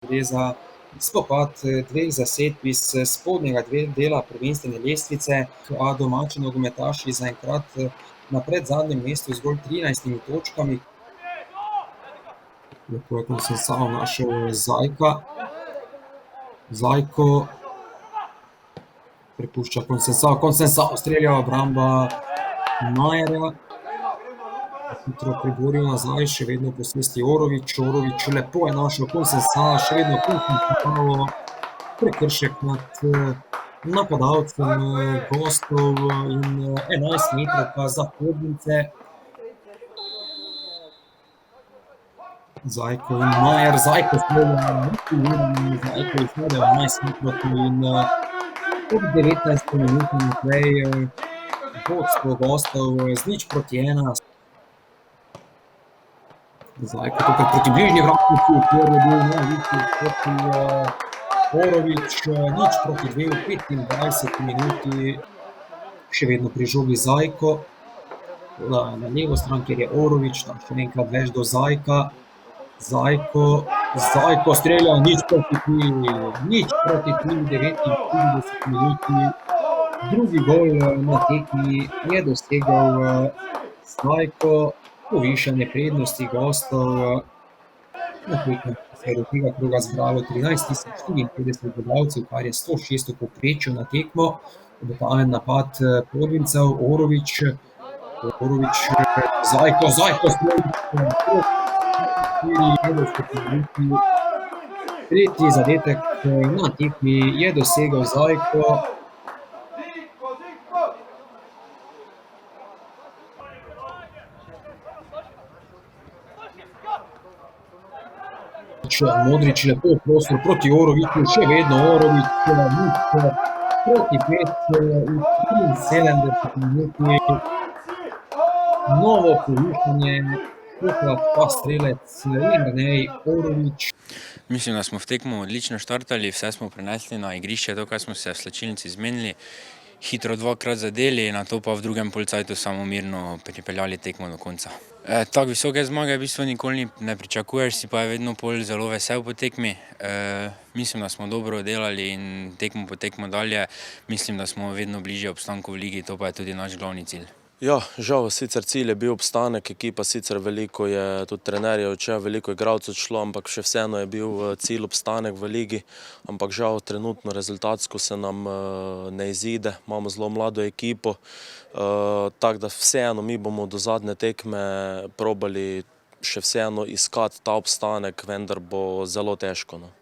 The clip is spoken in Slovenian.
Gre za spopad dveh zasedb iz spodnjega dela prvenstvene lestvice, a domači nogometaši zaenkrat na predzadnjem mestu z zgolj 13 točkami. Lepo je Konsensao našel Zajka. Zajko prepušča Konsensao strelja, obramba Majerja. Hitro priboril nazaj, še vedno posesti Orović. Orović lepo je našel Konsensao, še vedno Konsensao. Prekršek nad napadalcem gostov in 11 metrovka za Podvince. Zajko in Majer, Zajko strelja, Zajko izvede 11 metrovk in ob 19 minuti naprej vodstvo gostov z 0:1. Zajko tokrat proti bližnji vratnici, kjer je bil najvišji proti Orović, 0:2 v 25 minuti. Še vedno pri žogi Zajko, na levo stran, kjer je Orović, tam še enkrat več do Zajka. Zajko strelja, 0:3, 0:3 v 39 minuti. Drugi gol na tekmi je dosegel Zajko, povišanje prednosti gostov. Na tekmi se je do tega kroga zbralo 13.054 gledalcev, kar je 106 v povprečju na tekmo. Obetaven napad Podvincev, Orović, Zajko strelja. Tretji zadetek na tekmi je dosegel Zajko. Modrić lepo v prostor proti Oroviću, še vedno Orović, proti 5 v 73 minuti. Novo povišanje, tokrat pa strelec Jernej Orović. Mislim, da smo v tekmo odlično štartali, vse smo prenesli na igrišče, to, kar smo se v slačilnici zmenili. Hitro dvakrat zadeli, nato pa v drugem polcajtu samomirno pripeljali tekmo do konca. Tako visoke zmage v bistvu nikoli ne pričakuješ, si pa je vedno pol zelo vesel po tekmi. Mislim, da smo dobro delali in tekmo po tekmo dalje. Mislim, da smo vedno bližje obstanku v ligi, to pa je tudi naš glavni cilj. Ja, žal, sicer cilj je bil obstanek, ekipa sicer veliko je, tudi trener je odšel, veliko igralcev odšlo, ampak še vseeno je bil cilj obstanek v ligi, ampak žal trenutno rezultatsko se nam ne izide, imamo zelo mlado ekipo, tako da vseeno mi bomo do zadnje tekme probali še vseeno iskati ta obstanek, vendar bo zelo težko, no.